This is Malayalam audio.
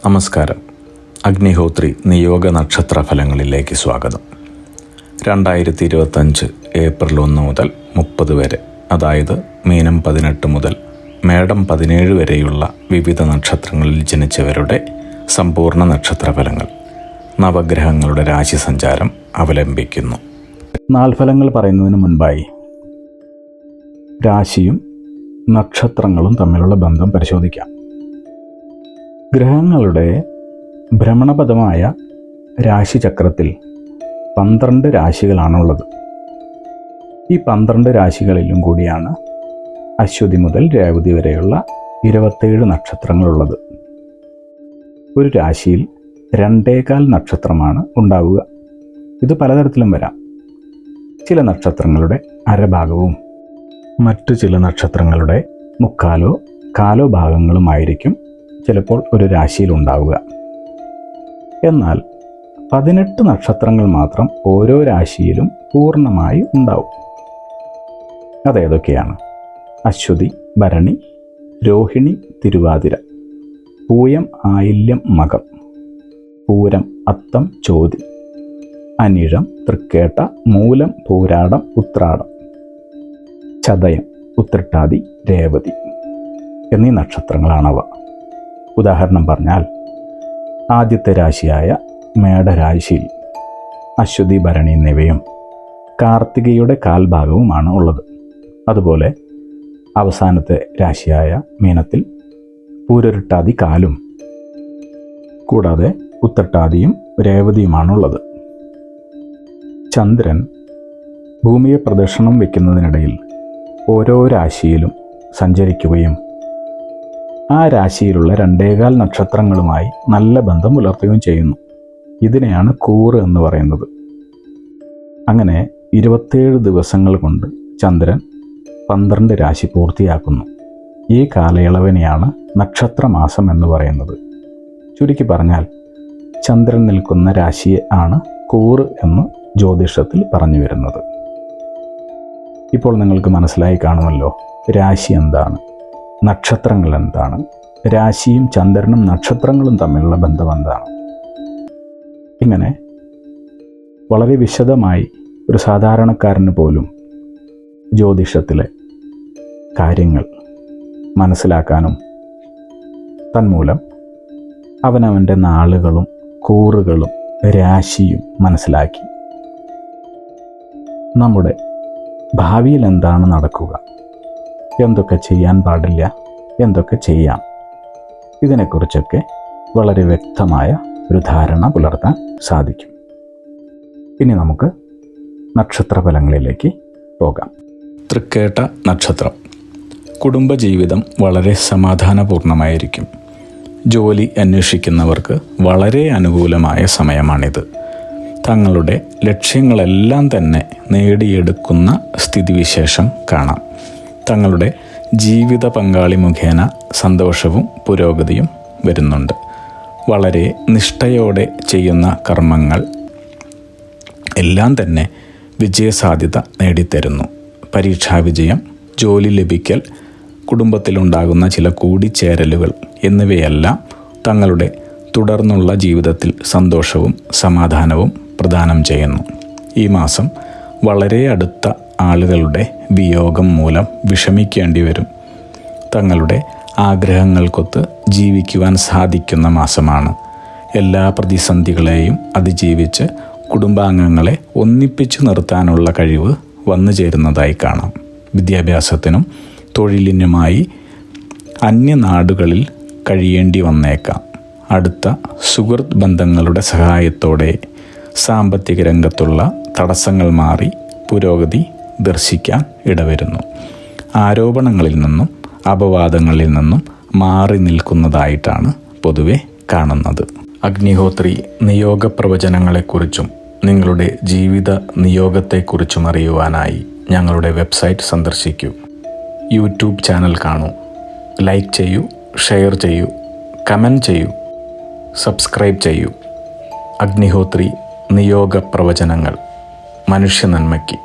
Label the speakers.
Speaker 1: നമസ്കാരം. അഗ്നിഹോത്രി നിയോഗ നക്ഷത്ര ഫലങ്ങളിലേക്ക് സ്വാഗതം. 2025 ഏപ്രിൽ 1 മുതൽ 30 വരെ, അതായത് മീനം 18 മുതൽ മേടം 17 വരെയുള്ള വിവിധ നക്ഷത്രങ്ങളിൽ ജനിച്ചവരുടെ സമ്പൂർണ്ണ നക്ഷത്രഫലങ്ങൾ നവഗ്രഹങ്ങളുടെ രാശി സഞ്ചാരം അവലംബിക്കുന്നു. നാൾഫലങ്ങൾ പറയുന്നതിന് മുൻപായി രാശിയും നക്ഷത്രങ്ങളും തമ്മിലുള്ള ബന്ധം പരിശോധിക്കാം. ഗ്രഹങ്ങളുടെ ഭ്രമണപഥമായ രാശിചക്രത്തിൽ 12 രാശികളാണുള്ളത്. ഈ 12 രാശികളിലും കൂടിയാണ് അശ്വതി മുതൽ രേവതി വരെയുള്ള 27 നക്ഷത്രങ്ങളുള്ളത്. ഒരു രാശിയിൽ 2.25 നക്ഷത്രമാണ് ഉണ്ടാവുക. ഇത് പലതരത്തിലും വരാം. ചില നക്ഷത്രങ്ങളുടെ അരഭാഗവും മറ്റു ചില നക്ഷത്രങ്ങളുടെ മുക്കാലോ കാലോ ഭാഗങ്ങളുമായിരിക്കും ചിലപ്പോൾ ഒരു രാശിയിൽ ഉണ്ടാവുക. എന്നാൽ 18 നക്ഷത്രങ്ങൾ മാത്രം ഓരോ രാശിയിലും പൂർണ്ണമായി ഉണ്ടാവും. അതേതൊക്കെയാണ്? അശ്വതി, ഭരണി, രോഹിണി, തിരുവാതിര, പൂയം, ആയില്യം, മകം, പൂരം, അത്തം, ചോതി, അനിഴം, തൃക്കേട്ട, മൂലം, പൂരാടം, ഉത്രാടം, ചതയം, ഉത്രട്ടാതി, രേവതി എന്നീ നക്ഷത്രങ്ങളാണവ. ഉദാഹരണം പറഞ്ഞാൽ, ആദ്യത്തെ രാശിയായ മേടരാശിയിൽ അശ്വതി, ഭരണി എന്നിവയും കാർത്തികയുടെ കാൽഭാഗവുമാണ് ഉള്ളത്. അതുപോലെ അവസാനത്തെ രാശിയായ മീനത്തിൽ പൂരൊരുട്ടാതി കാലും കൂടാതെ ഉത്രട്ടാതിയും രേവതിയുമാണുള്ളത്. ചന്ദ്രൻ ഭൂമിയെ പ്രദക്ഷിണം വയ്ക്കുന്നതിനിടയിൽ ഓരോ രാശിയിലും സഞ്ചരിക്കുകയും ആ രാശിയിലുള്ള 2.25 നക്ഷത്രങ്ങളുമായി നല്ല ബന്ധം പുലർത്തുകയും ചെയ്യുന്നു. ഇതിനെയാണ് കൂറ് എന്ന് പറയുന്നത്. അങ്ങനെ 27 ദിവസങ്ങൾ കൊണ്ട് ചന്ദ്രൻ 12 രാശി പൂർത്തിയാക്കുന്നു. ഈ കാലയളവിനെയാണ് നക്ഷത്രമാസം എന്ന് പറയുന്നത്. ചുരുക്കി പറഞ്ഞാൽ, ചന്ദ്രൻ നിൽക്കുന്ന രാശിയെ ആണ് കൂറ് എന്ന് ജ്യോതിഷത്തിൽ പറഞ്ഞു വരുന്നത്. ഇപ്പോൾ നിങ്ങൾക്ക് മനസ്സിലായി കാണുമല്ലോ രാശി എന്താണ്, നക്ഷത്രങ്ങൾ എന്താണ്, രാശിയും ചന്ദ്രനും നക്ഷത്രങ്ങളും തമ്മിലുള്ള ബന്ധം എന്താണ്. ഇങ്ങനെ വളരെ വിശദമായി ഒരു സാധാരണക്കാരന് പോലും ജ്യോതിഷത്തിലെ കാര്യങ്ങൾ മനസ്സിലാക്കാനും തന്മൂലം അവനവൻ്റെ നാളുകളും കൂറുകളും രാശിയും മനസ്സിലാക്കി നമ്മുടെ ഭാവിയിൽ എന്താണ് നടക്കുക, എന്തൊക്കെ ചെയ്യാൻ പാടില്ല, എന്തൊക്കെ ചെയ്യാം, ഇതിനെക്കുറിച്ചൊക്കെ വളരെ വ്യക്തമായ ഒരു ധാരണ പുലർത്താൻ സാധിക്കും. ഇനി നമുക്ക് നക്ഷത്രഫലങ്ങളിലേക്ക് പോകാം. തൃക്കേട്ട നക്ഷത്രം. കുടുംബജീവിതം വളരെ സമാധാനപൂർണമായിരിക്കും. ജോലി അന്വേഷിക്കുന്നവർക്ക് വളരെ അനുകൂലമായ സമയമാണിത്. തങ്ങളുടെ ലക്ഷ്യങ്ങളെല്ലാം തന്നെ നേടിയെടുക്കുന്ന സ്ഥിതിവിശേഷം കാണാം. തങ്ങളുടെ ജീവിത പങ്കാളി മുഖേന സന്തോഷവും പുരോഗതിയും വരുന്നുണ്ട്. വളരെ നിഷ്ഠയോടെ ചെയ്യുന്ന കർമ്മങ്ങൾ എല്ലാം തന്നെ വിജയസാധ്യത നേടിത്തരുന്നു. പരീക്ഷാ വിജയം, ജോലി ലഭിക്കൽ, കുടുംബത്തിലുണ്ടാകുന്ന ചില കൂടിച്ചേരലുകൾ എന്നിവയെല്ലാം തങ്ങളുടെ തുടർന്നുള്ള ജീവിതത്തിൽ സന്തോഷവും സമാധാനവും പ്രദാനം ചെയ്യുന്നു. ഈ മാസം വളരെ അടുത്ത ആളുകളുടെ വിയോഗം മൂലം വിഷമിക്കേണ്ടി വരും. തങ്ങളുടെ ആഗ്രഹങ്ങൾക്കൊത്ത് ജീവിക്കുവാൻ സാധിക്കുന്ന മാസമാണ്. എല്ലാ പ്രതിസന്ധികളെയും അതിജീവിച്ച് കുടുംബാംഗങ്ങളെ ഒന്നിപ്പിച്ചു നിർത്താനുള്ള കഴിവ് വന്നു ചേരുന്നതായി കാണാം. വിദ്യാഭ്യാസത്തിനും തൊഴിലിനുമായി അന്യനാടുകളിൽ കഴിയേണ്ടി വന്നേക്കാം. അടുത്ത സുഹൃത്ത് ബന്ധങ്ങളുടെ സഹായത്തോടെ സാമ്പത്തിക രംഗത്തുള്ള തടസ്സങ്ങൾ മാറി പുരോഗതി ദർശിക്കാൻ ഇടവരുന്നു. ആരോപണങ്ങളിൽ നിന്നും അപവാദങ്ങളിൽ നിന്നും മാറി നിൽക്കുന്നതായിട്ടാണ് പൊതുവെ കാണുന്നത്. അഗ്നിഹോത്രി നിയോഗ പ്രവചനങ്ങളെക്കുറിച്ചും നിങ്ങളുടെ ജീവിത നിയോഗത്തെക്കുറിച്ചും അറിയുവാനായി ഞങ്ങളുടെ വെബ്സൈറ്റ് സന്ദർശിക്കൂ. യൂട്യൂബ് ചാനൽ കാണൂ, ലൈക്ക് ചെയ്യൂ, ഷെയർ ചെയ്യൂ, കമൻറ്റ് ചെയ്യൂ, സബ്സ്ക്രൈബ് ചെയ്യൂ. അഗ്നിഹോത്രി നിയോഗ പ്രവചനങ്ങൾ മനുഷ്യ നന്മയ്ക്ക്.